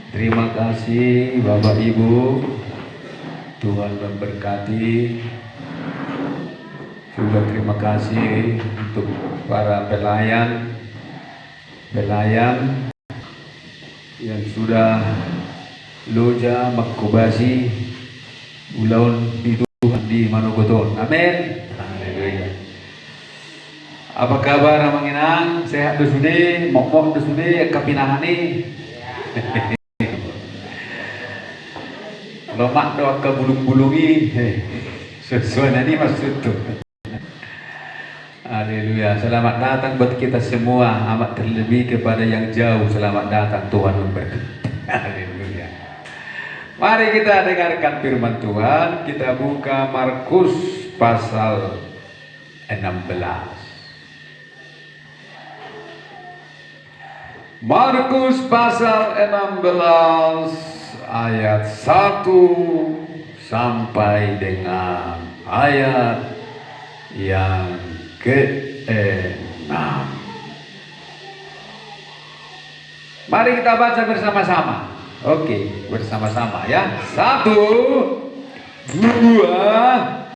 Terima kasih Bapak Ibu, Tuhan memberkati. Juga terima kasih untuk para pelayan yang sudah loja makubasi ulaun di Tuhan di Manogoton. Amin. Haleluya. Apa kabar manginang? Sehat dusune, mokmok dusune, kapinahani. Lomak doa ke bulung-bulungi. Sesuai ini maksud tuh. Haleluya. Selamat datang buat kita semua, amat terlebih kepada yang jauh. Selamat datang, Tuhan memberkati. Haleluya. Mari kita dengarkan firman Tuhan. Kita buka Markus pasal 16. Markus pasal 16 ayat 1 sampai dengan ayat yang ke-6. Mari kita baca bersama-sama. Oke, bersama-sama ya. 1, 2,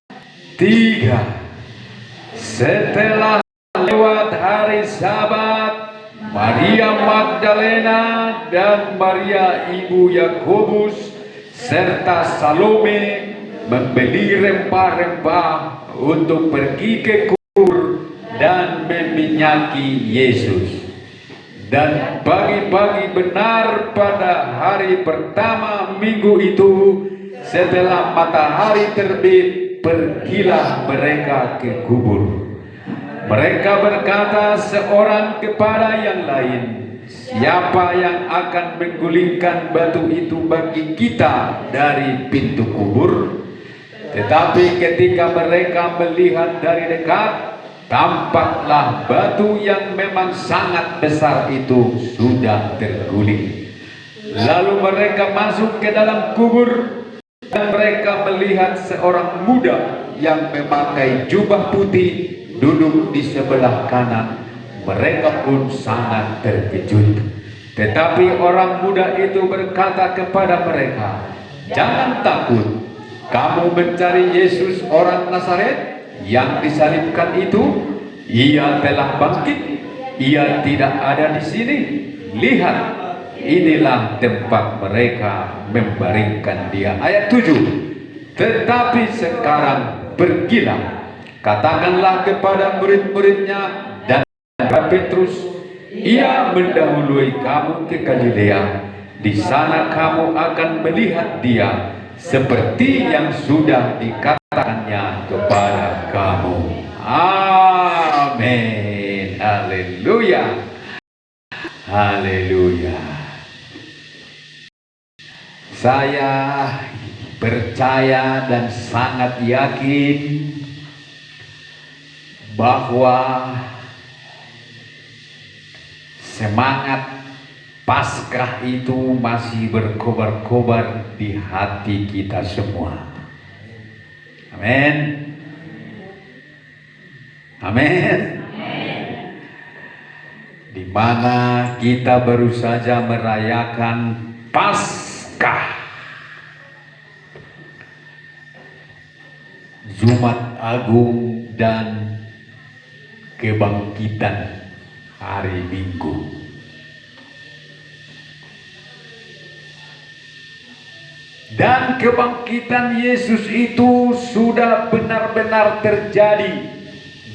3. Setelah lewat hari Sabat, Maria Magdalena dan Maria ibu Yakobus serta Salome membeli rempah-rempah untuk pergi ke kubur dan meminyaki Yesus. Dan pagi-pagi benar pada hari pertama minggu itu, setelah matahari terbit, pergilah mereka ke kubur. Mereka berkata seorang kepada yang lain, siapa yang akan menggulingkan batu itu bagi kita dari pintu kubur? Tetapi ketika mereka melihat dari dekat, tampaklah batu yang memang sangat besar itu sudah terguling. Lalu mereka masuk ke dalam kubur, dan mereka melihat seorang muda yang memakai jubah putih duduk di sebelah kanan. Mereka pun sangat terkejut. Tetapi orang muda itu berkata kepada mereka, jangan takut. Kamu mencari Yesus orang Nazaret yang disalibkan itu. Ia telah bangkit. Ia tidak ada di sini. Lihat, inilah tempat mereka membaringkan dia. Ayat 7. Tetapi sekarang pergilah, katakanlah kepada murid-muridnya dan Petrus, ia mendahului kamu ke Galilea. Di sana kamu akan melihat dia, seperti yang sudah dikatakannya kepada kamu. Amin. Haleluya. Haleluya. Saya percaya dan sangat yakin bahwa semangat Paskah itu masih berkobar-kobar di hati kita semua. Amin. Amin. Di mana kita baru saja merayakan Paskah, Jumat Agung dan kebangkitan hari Minggu. Dan kebangkitan Yesus itu sudah benar-benar terjadi,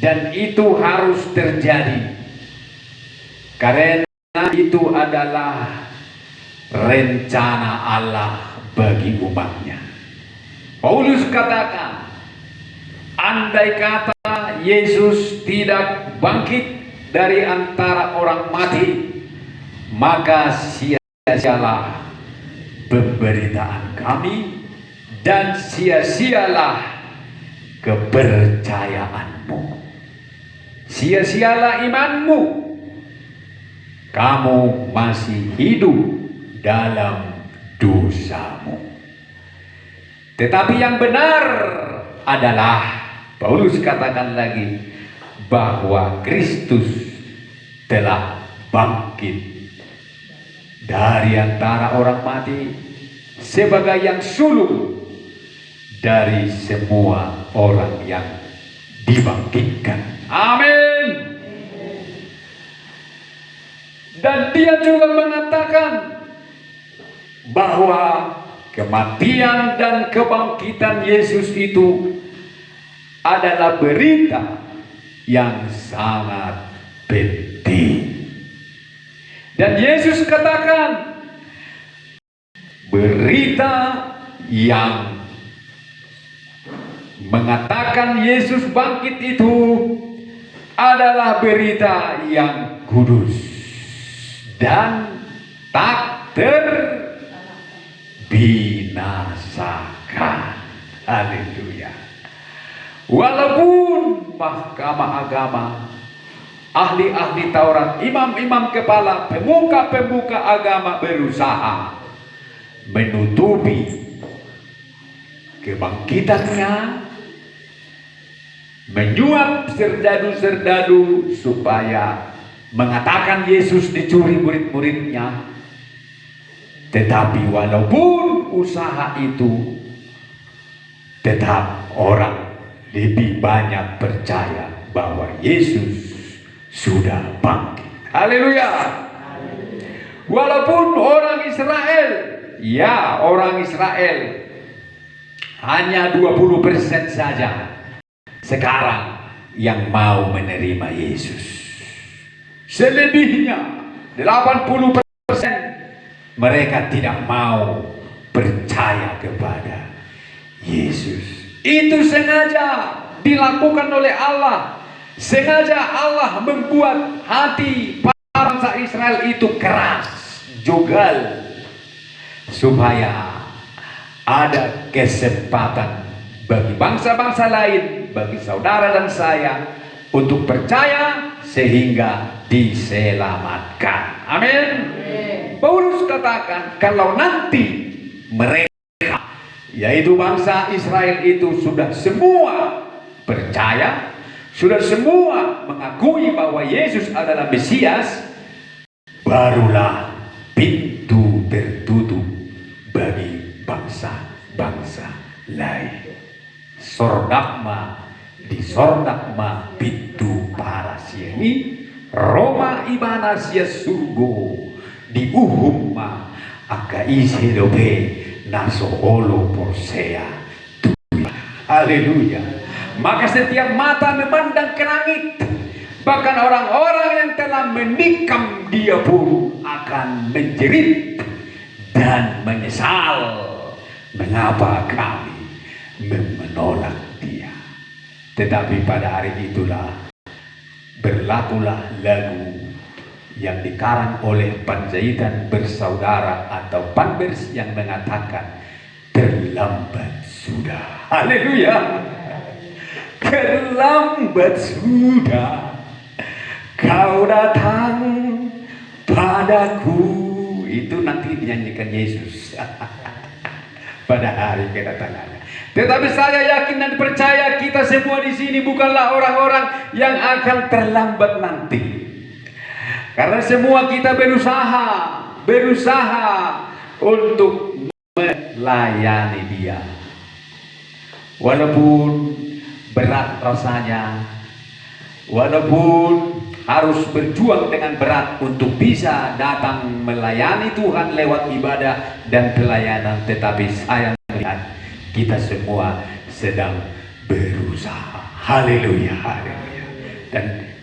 dan itu harus terjadi karena itu adalah rencana Allah bagi umatnya. Paulus katakan, andai kata Yesus tidak bangkit dari antara orang mati, maka sia-sialah pemberitaan kami dan sia-sialah kepercayaanmu, sia-sialah imanmu. Kamu masih hidup dalam dosamu. Tetapi yang benar adalah, Paulus katakan lagi, bahwa Kristus telah bangkit dari antara orang mati, sebagai yang sulung dari semua orang yang dibangkitkan. Amin. Dan dia juga mengatakan bahwa kematian dan kebangkitan Yesus itu adalah berita yang sangat penting. Dan Yesus katakan, berita yang mengatakan Yesus bangkit itu adalah berita yang kudus dan tak terbinasakan. Haleluya. Walaupun mahkamah agama, ahli-ahli Taurat, imam-imam kepala, pemuka-pemuka agama berusaha menutupi kebangkitannya, menyuap serdadu-serdadu supaya mengatakan Yesus dicuri murid-muridnya. Tetapi walaupun usaha itu, tetap orang lebih banyak percaya bahwa Yesus sudah bangkit. Haleluya. Walaupun orang Israel, ya orang Israel hanya 20% saja sekarang yang mau menerima Yesus. Selebihnya 80% mereka tidak mau percaya kepada Yesus. Itu sengaja dilakukan oleh Allah. Sengaja Allah membuat hati para bangsa Israel itu keras, jogal, supaya ada kesempatan bagi bangsa-bangsa lain, bagi saudara dan saya untuk percaya sehingga diselamatkan. Amin. Paulus katakan, kalau nanti mereka, yaitu bangsa Israel itu sudah semua percaya, sudah semua mengakui bahwa Yesus adalah Mesias, barulah pintu tertutup bagi bangsa-bangsa lain. Sordakma di sordakma pintu para sieni, Roma ibana sia surgo di uhumma aka isedobe naso olo porsea. Haleluya. Maka setiap mata memandang ke langit, bahkan orang-orang yang telah menikam dia pun akan menjerit dan menyesal mengapa kami menolak dia. Tetapi pada hari itulah berlakulah lagu yang dikarang oleh Panjaitan Bersaudara atau Panbers yang mengatakan, terlambat sudah. Haleluya. Terlambat sudah kau datang padaku. Itu nanti dinyanyikan Yesus pada hari kedatangannya. Tetapi saya yakin dan percaya kita semua di sini bukanlah orang-orang yang akan terlambat nanti. Karena semua kita berusaha untuk melayani Dia. Walaupun berat rasanya, walaupun harus berjuang dengan berat untuk bisa datang melayani Tuhan lewat ibadah dan pelayanan, tetapi saya melihat kita semua sedang berusaha. Haleluya, haleluya.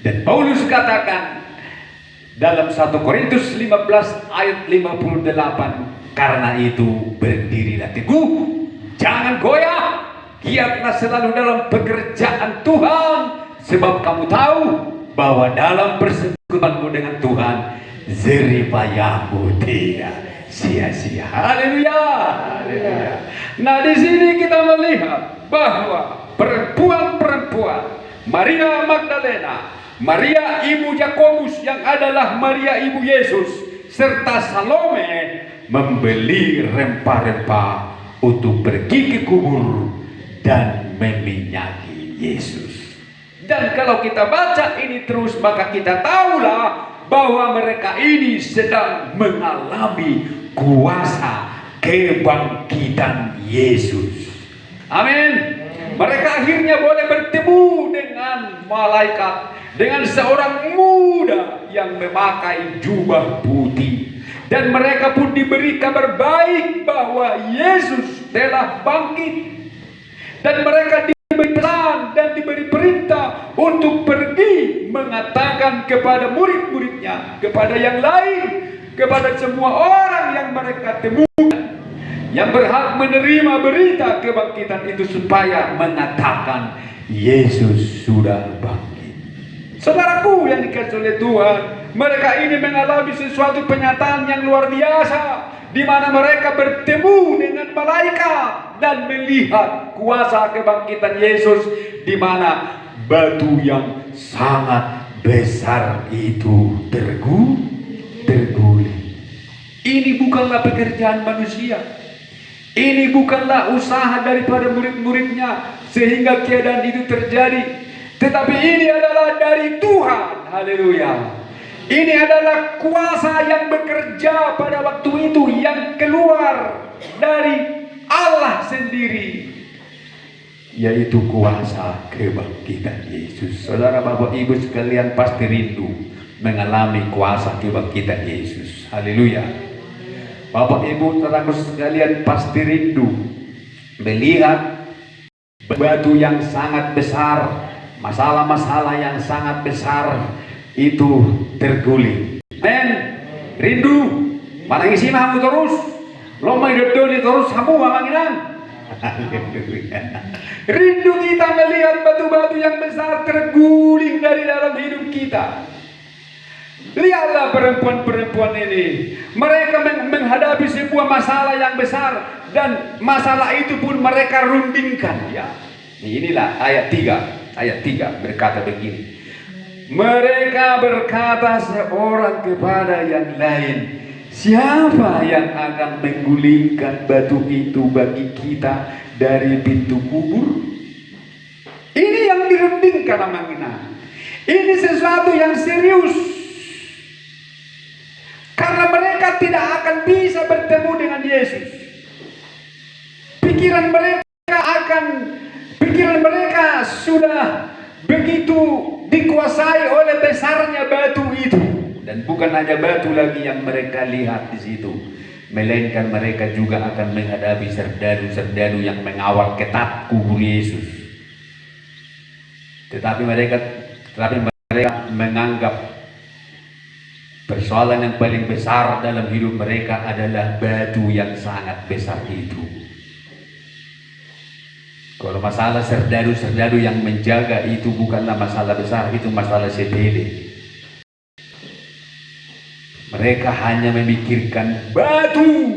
Dan Paulus katakan dalam 1 Korintus 15 ayat 58, karena itu berdirilah teguh, jangan goyah, giatlah selalu dalam pekerjaan Tuhan, sebab kamu tahu bahwa dalam persekutuanmu dengan Tuhan jeripayahmu tidak sia-sia. Haleluya. Haleluya. Nah, di sini kita melihat bahwa perempuan-perempuan Maria Magdalena, Maria ibu Yakobus yang adalah Maria ibu Yesus, serta Salome membeli rempah-rempah untuk pergi ke kubur dan meminyaki Yesus. Dan kalau kita baca ini terus, maka kita tahulah bahwa mereka ini sedang mengalami kuasa kebangkitan Yesus. Amin. Mereka akhirnya boleh bertemu dengan malaikat, dengan seorang muda yang memakai jubah putih. Dan mereka pun diberi kabar baik bahwa Yesus telah bangkit. Dan mereka diberi pelan dan diberi perintah untuk pergi mengatakan kepada murid-muridnya, kepada yang lain, kepada semua orang yang mereka temukan, yang berhak menerima berita kebangkitan itu, supaya mengatakan Yesus sudah bangkit. Saudaraku yang dikasihi oleh Tuhan, mereka ini mengalami sesuatu penyataan yang luar biasa, di mana mereka bertemu dengan malaikat dan melihat kuasa kebangkitan Yesus, di mana batu yang sangat besar itu terguling. Ini bukanlah pekerjaan manusia. Ini bukanlah usaha daripada murid-muridnya sehingga keadaan itu terjadi. Tetapi ini adalah dari Tuhan. Haleluya. Ini adalah kuasa yang bekerja pada waktu itu, yang keluar dari Allah sendiri, yaitu kuasa kebangkitan Yesus. Saudara, Bapak, Ibu sekalian pasti rindu mengalami kuasa kebangkitan Yesus. Haleluya. Bapak, Ibu, saudara sekalian pasti rindu melihat batu yang sangat besar, masalah-masalah yang sangat besar itu terguling. Men, rindu marang isi mahamu terus, lo may dodoni terus hamu manginan. Rindu kita melihat batu-batu yang besar terguling dari dalam hidup kita. Lihatlah perempuan-perempuan ini, mereka menghadapi sebuah masalah yang besar, dan masalah itu pun mereka rundingkan. Ya, inilah ayat 3 berkata begini. Mereka berkata seorang kepada yang lain, siapa yang akan menggulingkan batu itu bagi kita dari pintu kubur? Ini yang dirundingkan namanya. Ini sesuatu yang serius, karena mereka tidak akan bisa bertemu dengan Yesus. Pikiran mereka sudah begitu dikuasai oleh besarnya batu itu. Dan bukan hanya batu lagi yang mereka lihat di situ, melainkan mereka juga akan menghadapi serdadu-serdadu yang mengawal ketat kubur Yesus. Tetapi mereka menganggap persoalan yang paling besar dalam hidup mereka adalah batu yang sangat besar itu. Kalau masalah serdadu-serdadu yang menjaga itu bukanlah masalah besar, itu masalah sepele. Mereka hanya memikirkan batu,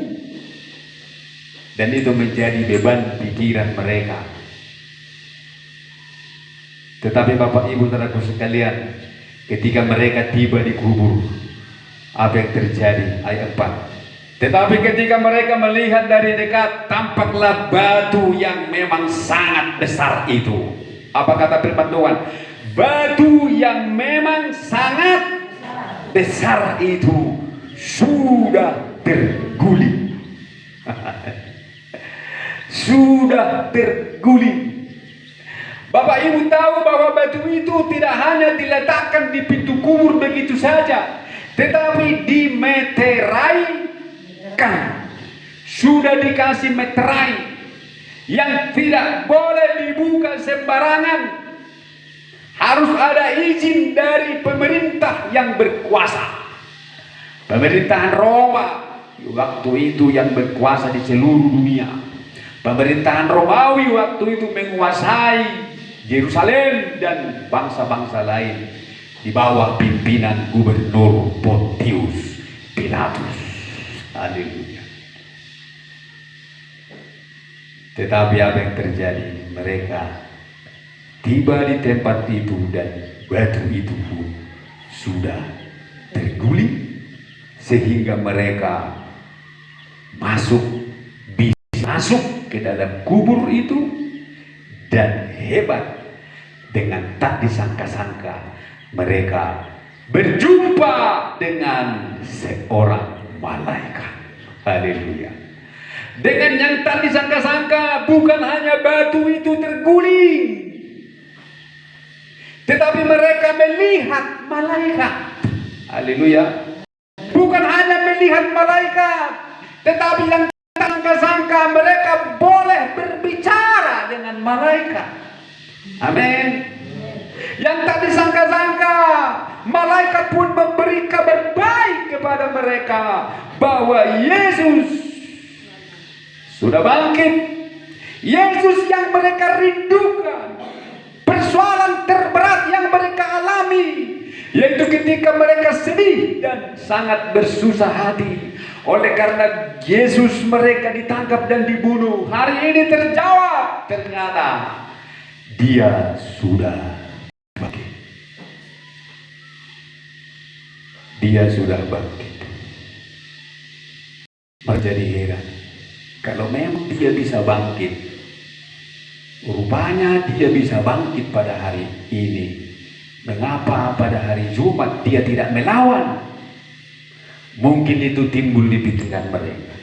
dan itu menjadi beban pikiran mereka. Tetapi Bapak Ibu saudaraku sekalian, ketika mereka tiba di kubur, apa yang terjadi? Ayat 4. Tetapi ketika mereka melihat dari dekat, tampaklah batu yang memang sangat besar itu. Apa kata firman Tuhan? Batu yang memang sangat besar itu sudah terguling. Sudah terguling. Bapak Ibu tahu bahwa batu itu tidak hanya diletakkan di pintu kubur begitu saja, tetapi dimeterai. Sudah dikasih meterai yang tidak boleh dibuka sembarangan. Harus ada izin dari pemerintah yang berkuasa. Pemerintahan Roma waktu itu yang berkuasa di seluruh dunia. Pemerintahan Romawi waktu itu menguasai Yerusalem dan bangsa-bangsa lain di bawah pimpinan Gubernur Pontius Pilatus. Haleluya. Tetapi apa yang terjadi? Mereka tiba di tempat itu dan batu itu pun sudah terguling, sehingga mereka bisa masuk ke dalam kubur itu, dan hebat, dengan tak disangka-sangka mereka berjumpa dengan seorang malaikat. Haleluya. Dengan yang tak disangka-sangka, bukan hanya batu itu terguling, tetapi mereka melihat malaikat. Haleluya. Bukan hanya melihat malaikat, tetapi yang tak disangka-sangka mereka boleh berbicara dengan malaikat. Amin. Yang tak disangka-sangka, malaikat pun memberi kabar baik kepada mereka bahwa Yesus sudah bangkit. Yesus yang mereka rindukan. Persoalan terberat yang mereka alami, yaitu ketika mereka sedih dan sangat bersusah hati oleh karena Yesus mereka ditangkap dan dibunuh. Hari ini terjawab, ternyata Dia sudah bangkit. Dia sudah bangkit. Menjadi heran, kalau memang Dia bisa bangkit, rupanya Dia bisa bangkit pada hari ini, mengapa pada hari Jumat Dia tidak melawan? Mungkin itu timbul di pikiran mereka.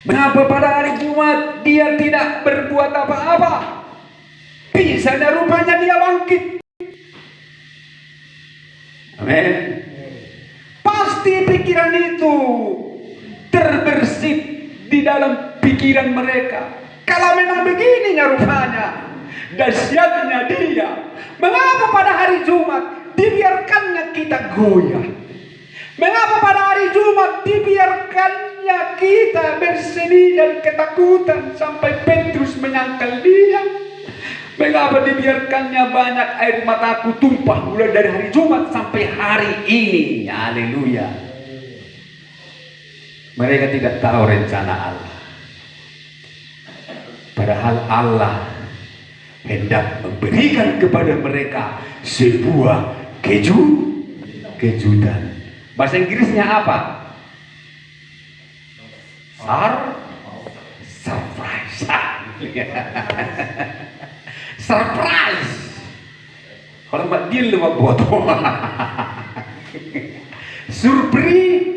Mengapa pada hari Jumat Dia tidak berbuat apa-apa? Bisanya rupanya Dia bangkit. Amin. Pasti pikiran itu terbersit di dalam pikiran mereka. Kalau memang begininya rupanya dahsyatnya Dia, mengapa pada hari Jumat dibiarkannya kita goyah? Mengapa pada hari Jumat dibiarkannya kita bersedih dan ketakutan sampai Petrus menyangkal Dia? Mengapa dibiarkannya banyak air mataku tumpah mulai dari hari Jumat sampai hari ini? Haleluya. Mereka tidak tahu rencana Allah. Padahal Allah hendak memberikan kepada mereka sebuah kejutan. Bahasa Inggrisnya apa? Surprise. Surprise. Kalau Mbak Dil lu buat surprise.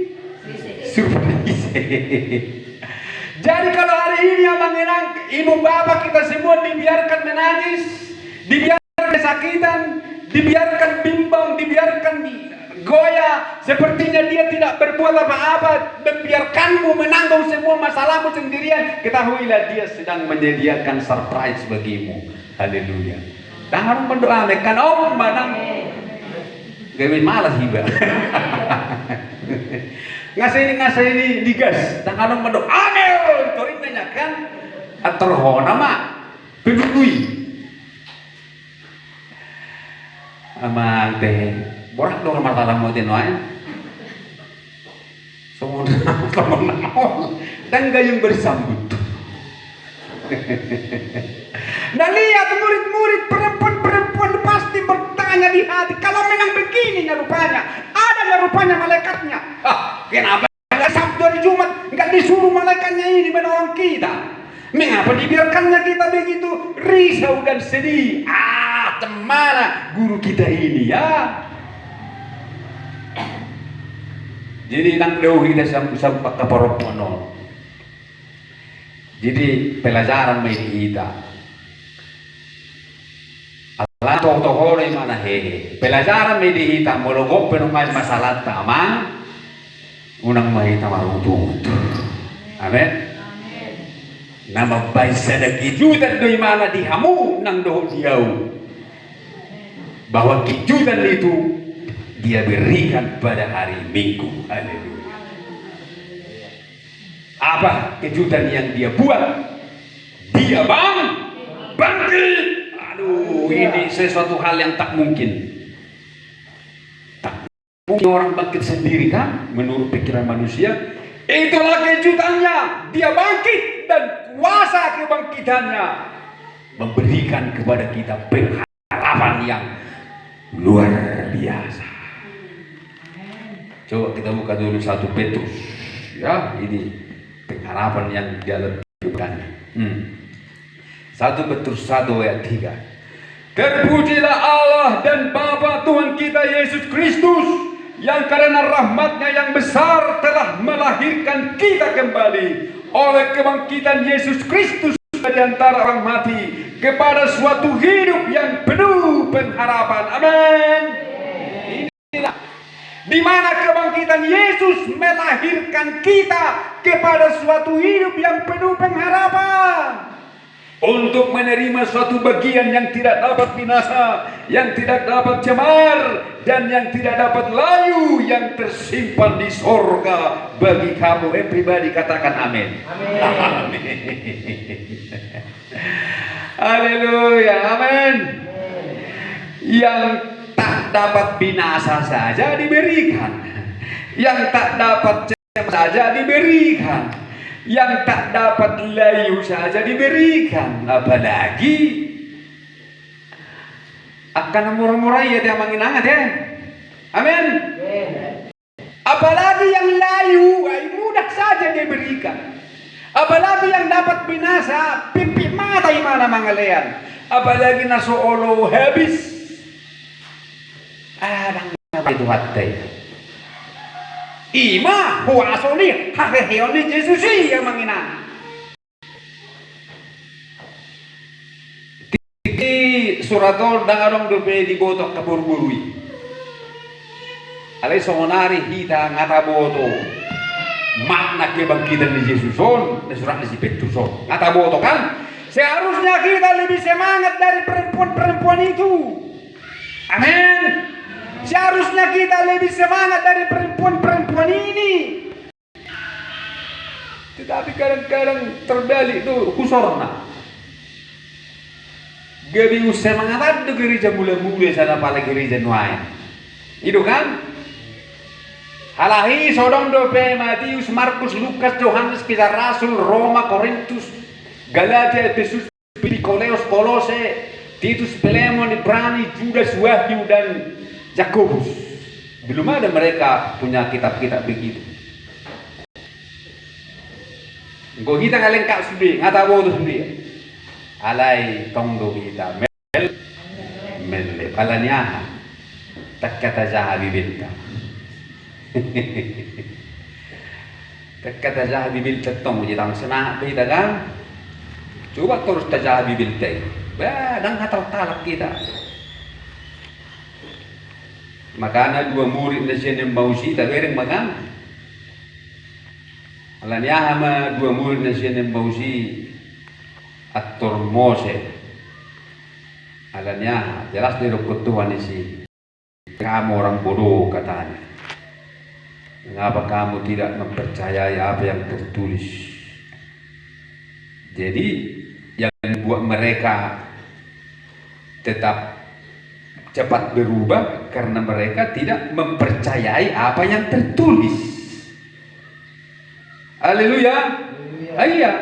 Jadi kalau hari ini Abang Enang, ibu bapak kita semua dibiarkan menangis, dibiarkan kesakitan, dibiarkan bimbang, dibiarkan goyah, sepertinya Dia tidak berbuat apa-apa, membiarkanmu menanggung semua masalahmu sendirian, ketahuilah Dia sedang menyediakan surprise bagimu. Haleluya. Dan harus berdoa, kan om manang gawin malas hiba. ngasih ini digas, dan harus berdoa. Amin. Torin nanya kan, atau hona mak peduli. Amang teh, borak dong masalah mau tenuan. Semua dan gayung bersambut. Dan lihat murid-murid perempuan pasti bertanya di hati, kalau memang begini rupanya, ada rupanya malaikatnya. Kenapa nggak Sabtu hari Jumat nggak disuruh malaikatnya ini menolong kita? Mengapa dibiarkannya kita begitu risau dan sedih? Cemana guru kita ini ya? Jadi nang deu kita sampai ke poropono. Jadi pelajaran mai kita. Allah toh mana hehe. Pelajaran mai kita mologop penumai masalah tamang. Unang mai tamarutut. Amin. Nama baik sada kejutan dari mana dihamu nang doh diau. Bahwa kejutan itu Dia berikan pada hari Minggu. Haleluya. Apa kejutan yang Dia buat? Dia bangkit. Aduh, ini sesuatu hal yang tak mungkin. Tak mungkin orang bangkit sendiri kan? Menurut pikiran manusia. Itulah kejutannya. Dia bangkit dan kuasa kebangkitannya memberikan kepada kita pengharapan yang luar biasa. Coba kita buka dulu 1 Petrus. Ya, ini pengharapan yang Dia berikan. 1 Petrus 1 ayat 3. Terpujilah Allah dan Bapa Tuhan kita Yesus Kristus, yang karena rahmatnya yang besar telah melahirkan kita kembali oleh kebangkitan Yesus Kristus dari antara orang mati kepada suatu hidup yang penuh pengharapan. Amin. Inilah di mana kebangkitan Yesus melahirkan kita kepada suatu hidup yang penuh pengharapan, untuk menerima suatu bagian yang tidak dapat binasa, yang tidak dapat cemar, dan yang tidak dapat layu, yang tersimpan di sorga bagi kamu. Pribadi katakan amin. Amin. Amin. Haleluya, amin. Yang tak dapat binasa saja diberikan, yang tak dapat cemar saja diberikan, yang tak dapat layu saja diberikan, apalagi akan murah-murah ya dia manginangat ya. Amin. Apalagi yang layu mudah saja diberikan, apalagi yang dapat binasa pipi mata imana mangalean, apalagi naso olo habis adang itu hati ima huasoni haheheoni Yesus yang mangina. Di suratol dangarong dope dibotok kabur-burui. Alay songonari hita ngata boto makna kebangkitan di Yesuson di surat si Petruson. Ngata boto kan? Seharusnya kita lebih semangat dari perempuan-perempuan itu. Amin. Seharusnya kita lebih semangat dari perempuan-perempuan ini. Tetapi kadang-kadang terbalik tuh kusorna. Gabi semangat ada gereja mula-mula sana pala gereja nuain. Itu kan? Halahi Sodom dope Matius Markus Lukas Yohanes Kisah Rasul Roma Korintus Galatia Efesus Pikoleos Kolose Titus Filemon Ibrani Judas Wahyu dan Yakobus. Belum ada mereka punya kitab-kitab begitu. Engkau kita nggak lengkap sudah, nggak tahu itu sudah. Alai tongdo kita mel alanya tak kata jahat bibelta. Tak kata jahat bibelta tong jadi senang kita kan. Coba terus jahat bibelta. Bah, dan nggak tahu talak kita. Makanya dua murid na siya ng Bausi, tawiring magang. Alam niya hama dua murid na siya ng Bausi at Tormose. Alam niya, jelas din kutuhan ni si kamu orang bodoh katanya. Mengapa kamu tidak mempercayai apa yang tertulis? Jadi yang membuat mereka tetap cepat berubah karena mereka tidak mempercayai apa yang tertulis. Haleluya. Iya.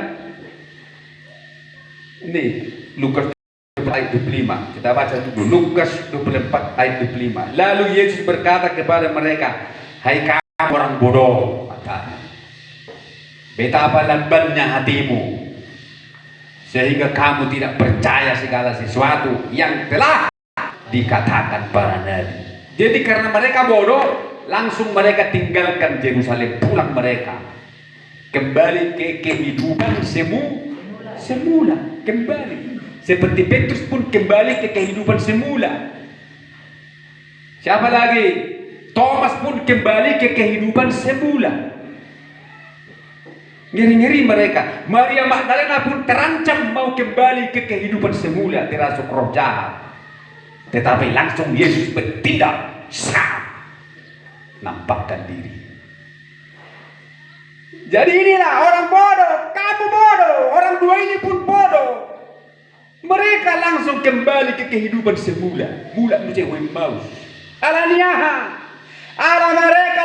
Ini Lukas 24 ayat 25. Kita baca dulu Lukas 24 ayat 25. Lalu Yesus berkata kepada mereka, "Hai kamu orang bodoh," katanya. "Betapa lambannya hatimu sehingga kamu tidak percaya segala sesuatu yang telah dikatakan para nabi." Jadi karena mereka bodoh, langsung mereka tinggalkan Yerusalem, pulang mereka kembali ke kehidupan semula, kembali seperti Petrus pun kembali ke kehidupan semula. Siapa lagi? Thomas pun kembali ke kehidupan semula. Ngeri-ngeri mereka. Maria Magdalena pun terancam mau kembali ke kehidupan semula, terasuk roh jahat. Tetapi langsung Yesus bertindak, nampakkan diri. Jadi inilah orang bodoh, kamu bodoh, orang dua ini pun bodoh. Mereka langsung kembali ke kehidupan semula. Mula nu cewek maus. Alaniaha, ala mereka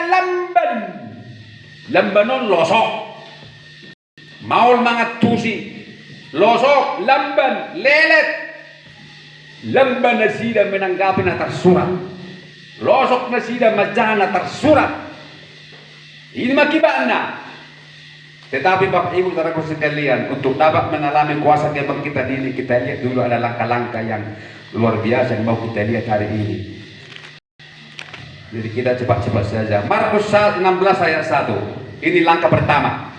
lambanon losok. Maul mangatusi, losok, lamban, lelet. Lamban na sila menanggapi na tersurat. Losok na sila majahan na tersurat. Ini makibaan na. Tetapi Bapak Ibu saudaraku sekalian, untuk dapat mengalami kuasa kebangkitan ini, kita lihat dulu ada langkah-langkah yang luar biasa yang mau kita lihat hari ini. Jadi kita cepat-cepat saja. Markus 16 ayat 1. Ini langkah pertama.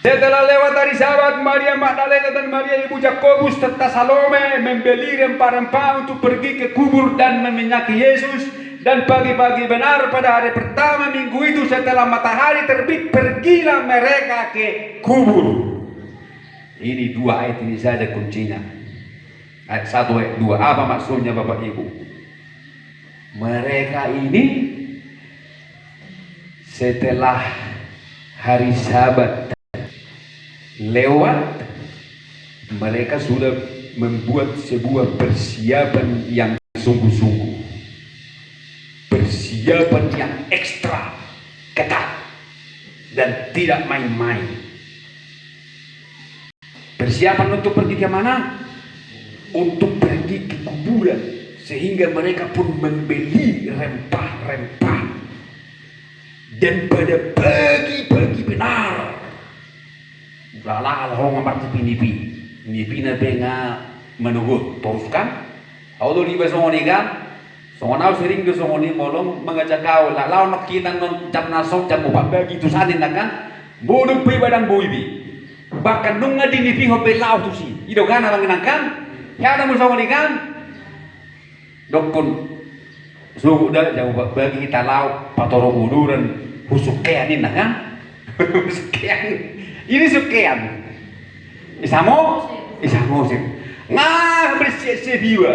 Setelah lewat dari sahabat Maria Magdalena dan Maria ibu Yakobus serta Salome membeli rempah-rempah untuk pergi ke kubur dan meminyaki Yesus. Dan pagi-pagi benar pada hari pertama minggu itu setelah matahari terbit pergilah mereka ke kubur. Ini dua ayat ini saja kuncinya. Ayat 1 ayat 2. Apa maksudnya Bapak Ibu? Mereka ini setelah hari Sabat lewat, mereka sudah membuat sebuah persiapan yang sungguh-sungguh, persiapan yang ekstra ketat dan tidak main-main. Persiapan untuk pergi ke mana? Untuk pergi ke kuburan, sehingga mereka pun membeli rempah-rempah. Dan pada pagi-pagi benar, lalah orang amat nipi na benga menunggu teruskan. Auto di besongoni kan, songonau sering do songoni molong mengajak kau lah lawan makita non jam nasong jam 4 pagi itu sanin kan, bodoh pribadang boibi. Bahkan nunga di nipi hope lau tu si, itu kan abang kan, ya ada musongoni kan, dokun sudah jauh bagi kita lau patoro uduran husukean ini kan, husukean. Ini sukean. Isamo sih. Nah bersih biwa.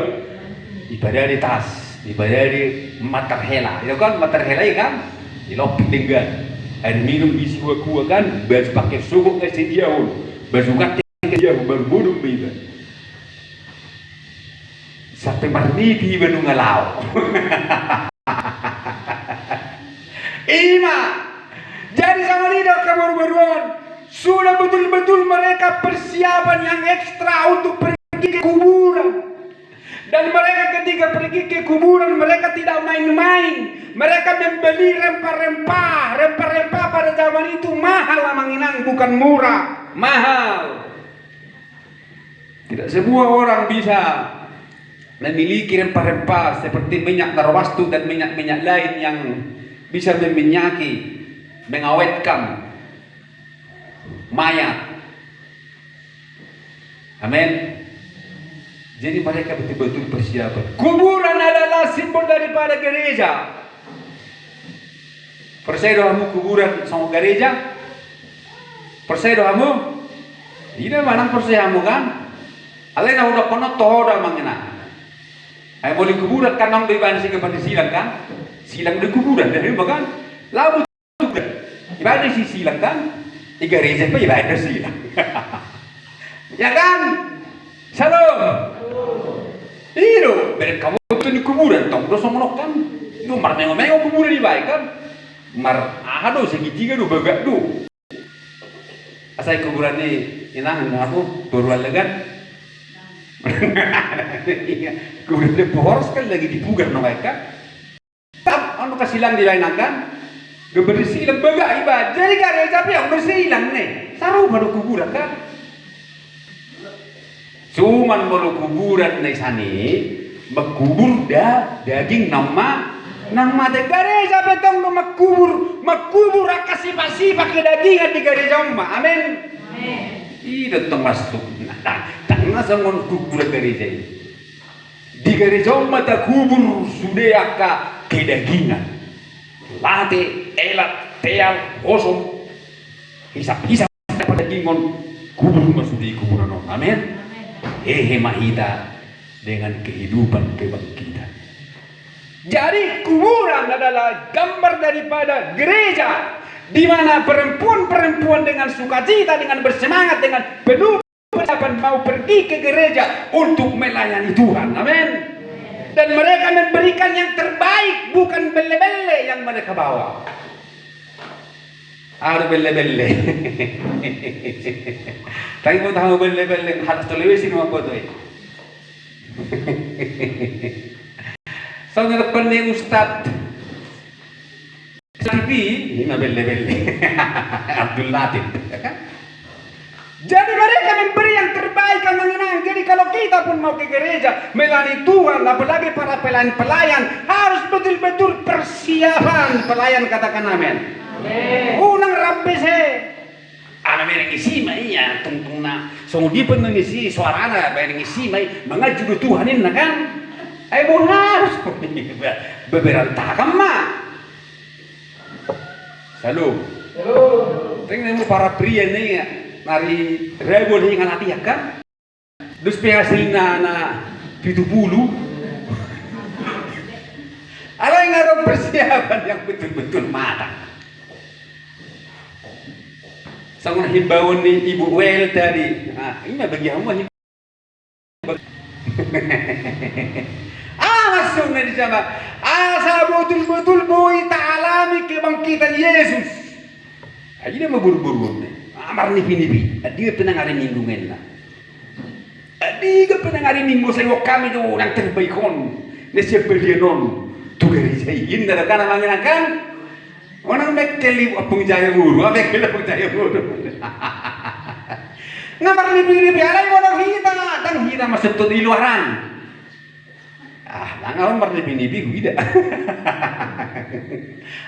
Ibadah di tas, ibadah di materhela. Itu kan materhela ya kan? Di lopik dengan air minum isi kuah kan, baju pakai suku ke sediaun, baju kating ke dia baru bodoh biwa. Sampai marmiti benu ngalau. Ima. Jadi sama lidah kabar-baruan. Sudah betul-betul mereka persiapan yang ekstra untuk pergi ke kuburan. Dan mereka ketika pergi ke kuburan mereka tidak main-main. Mereka membeli rempah-rempah. Rempah-rempah pada zaman itu mahal Manginang, bukan murah, mahal. Tidak semua orang bisa memiliki rempah-rempah seperti minyak narwastu dan minyak-minyak lain yang bisa meminyaki, mengawetkan mayat. Amin. Jadi mereka betul-betul persiapan. Kuburan adalah simbol daripada gereja. Percaya doamu kuburan sama gereja? Percaya doamu? Ini mana percayamu kan? Alena udah kono toda mangena. Ay boleh kuburan kan nang ibadah sih kepada silang kan? Silang di kuburan dari bahkan lalu ibadah sih silang kan? Di gereja apa ibadah silang. Ya kan? Shalom. Iyo, berarti kamu itu di kuburan, tong dosa menok kan? Itu mar nengok kuburan dibaik kan? Mar aduh segitiga do bagak do. Asai kuburan ni inang aku baru legan. Kuburan dia boros kan lagi dipugar no kan? Tam anu kasilang dilainakan. Gebersi lembaga ibadah. Jadi gereja apa yang bersilang nih? Saru baru kuburan kan? Cuman baru kuburan nih sani, makubur dah daging nama de gereja betong no makubur akasi pasi pakai daging di gereja umma. Amin. Itu termasuk. Nah, tanah sangon kubur gereja ini. Di gereja umma tak kubur sudah aka kedagingan. Late, elat, teal, kosong, hisap pada gingon kubur masuk di kuburan. Amin. Mahita dengan kehidupan kebangkitan. Jadi kuburan adalah gambar daripada gereja, di mana perempuan-perempuan dengan sukacita, dengan bersemangat, dengan penuh persiapan mau pergi ke gereja untuk melayani Tuhan. Amin. Dan mereka memberikan yang terbaik, bukan bele-bele yang mereka bawa. Ada bele-bele. Tapi mau tahu bele-bele harus televisin apa tuh? So ngedepan ni Ustad TV, ini mah bele-bele. Abdul Latif, kan? Jadi mereka memberi yang terbaik kan mengenang. Jadi kalau kita pun mau ke gereja melayani Tuhan, apalagi para pelayan harus betul-betul persiapan pelayan, katakan amin. Unang rapi se. Ana mereng isi mai ya tungtungna. Song di pun mengisi suarana mereng isi mai mengajudu Tuhanin kan. Ai mo harus beberantakan mah. Salam. Tengok para pria nih ya. Nari rebo nih ngan hati ya kan? Dus hasil na 70. Ada yang ada persiapan yang betul-betul matang. Sangat himbauan nih Ibu Wel tadi. Nah, ini bagi kamu masuk nih sama. Asa betul-betul boy tak alami kebangkitan Yesus. Aja dia mau buru-buru nih. Amar nipi-nipi, dia pernah hari minggu ngena. Dia pernah hari minggu saya kami tu orang terbaik kon. Nasi belianon, tu gereja ini dah kan namanya kan. Orang mekeli apung jaya guru, mekeli apung jaya guru. Ngamar nipi-nipi, ada yang orang kita masuk tu di luaran. Langawan mar nipi-nipi tidak.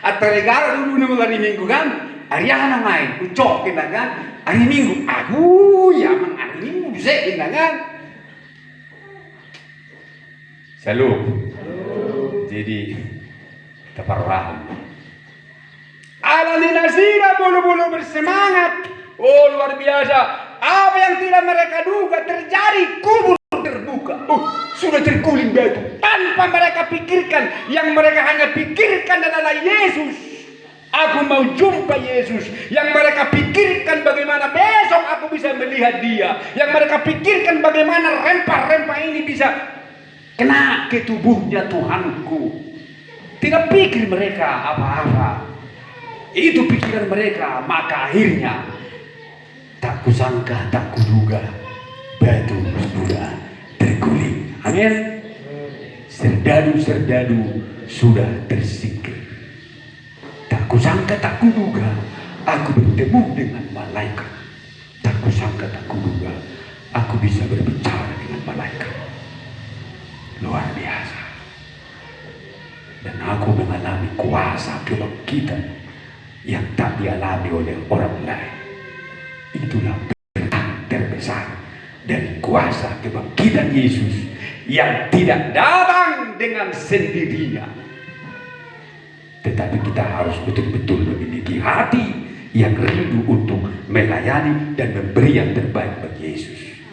Atau negara dulu nih hari minggu kan. Ariana main, ucok kita kan. Hari Minggu, aku ya mang hari Minggu bisa kita kan. Salam. Jadi taparraham. Ala dinasira bulu-bulu bersemangat. Oh luar biasa. Apa yang tidak mereka duga terjadi, kubur terbuka. Sudah terguling batu tanpa mereka pikirkan. Yang mereka hanya pikirkan adalah Yesus. Aku mau jumpa Yesus. Yang mereka pikirkan bagaimana besok aku bisa melihat dia. Yang mereka pikirkan bagaimana rempah-rempah ini bisa kena ke tubuhnya Tuhanku. Tidak pikir mereka apa-apa. Itu pikiran mereka. Maka akhirnya tak kusangka, tak kuduga, batu sudah terguling. Amin. Serdadu-serdadu sudah tersingkir. Tak kusangka, tak kuduga, aku bertemu dengan malaikat. Tak kusangka, tak kuduga, aku bisa berbicara dengan malaikat. Luar biasa. Dan aku mengalami kuasa kebangkitan yang tak dialami oleh orang lain. Itulah berkat terbesar dari kuasa kebangkitan Yesus yang tidak datang dengan sendirinya. Tetapi kita harus betul-betul memiliki hati yang rindu untuk melayani dan memberi yang terbaik bagi Yesus.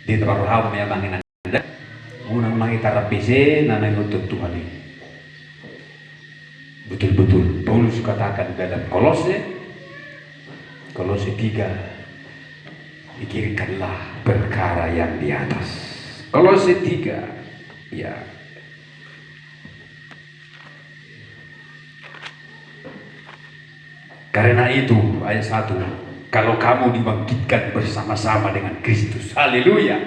Di tempat roham yang mangin Anda, unang mangitara PC nanay untuk Tuhan ini. Betul-betul Paulus katakan dalam Kolose 3, pikirkanlah perkara yang di atas. Kolose 3, ya. Karena itu ayat 1, kalau kamu dibangkitkan bersama-sama dengan Kristus, haleluya,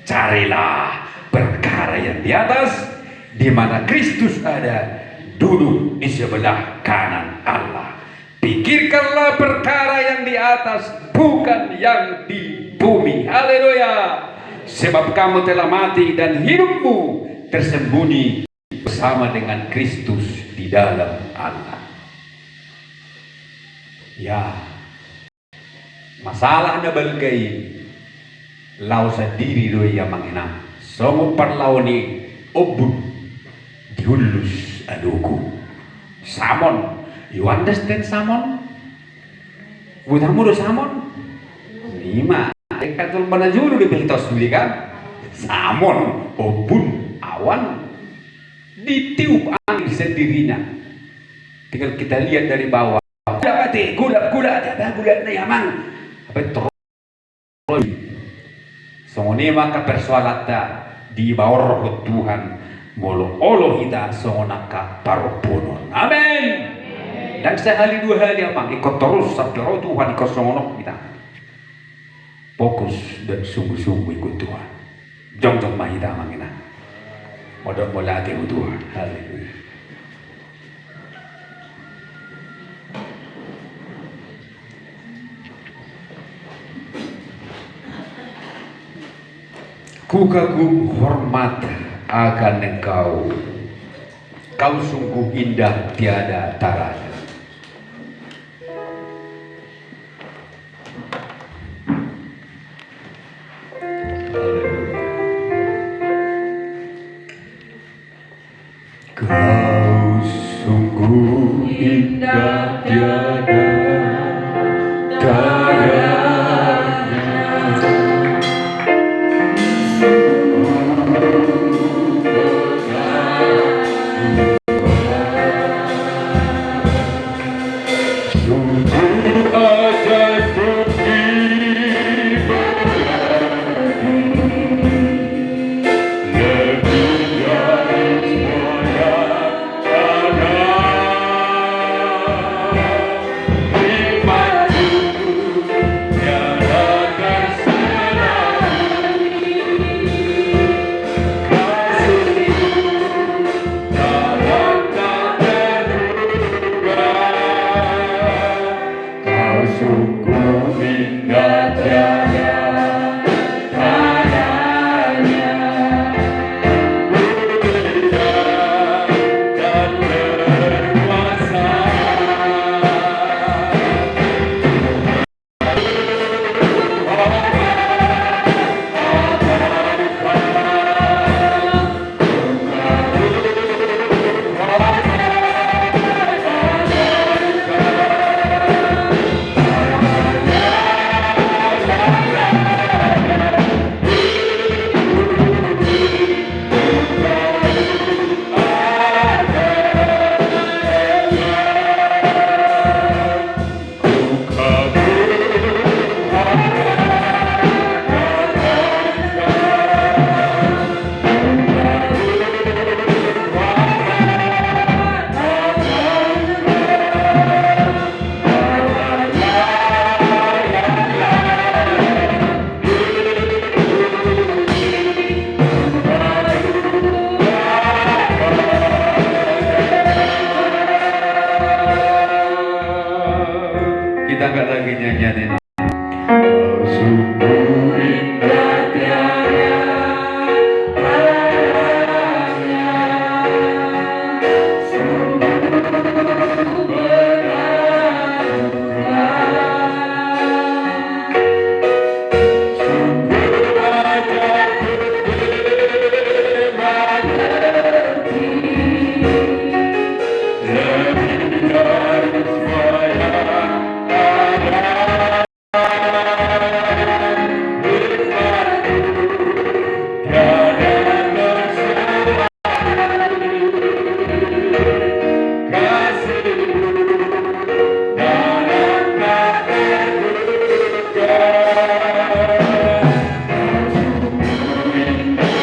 carilah perkara yang di atas, di mana Kristus ada, duduk di sebelah kanan Allah. Pikirkanlah perkara yang di atas, bukan yang di bumi, haleluya. Sebab kamu telah mati dan hidupmu tersembunyi bersama dengan Kristus di dalam Allah. Ya, masalah na balgay lau sa diri do yang manginam. Songo parlawani obud dihulus aduku. Samon, you understand samon? Budamu do samon? Lima. Katul manajulu di pintos duli kan? Samon, obun, awan ditiup angin sendirinya. Tinggal kita lihat dari bawah. Gula na yamang betul. Songoni maka persoalata di bawah roh Tuhan molo olo kita songonaka paroponon. Amin. Dan sehari dua hari amang ikut terus sabda roh Tuhan ikut songonok kita. Fokus dan sungguh-sungguh ikut Tuhan. Jong mahita amangina. Modok molate Tuhan. Haleluya. Ku kagum hormat akan engkau, kau sungguh indah tiada taranya. Kau sungguh indah tiada taranya. Sungguh ajaib budi lebih dari semua yang ada. Nikmatmu tiada tersenangi, kasihmu dalam tak terduga. Kau sungguh indah tiada taranya, mulia dan berkuasa. Kita nggak lagi nyanyian ini.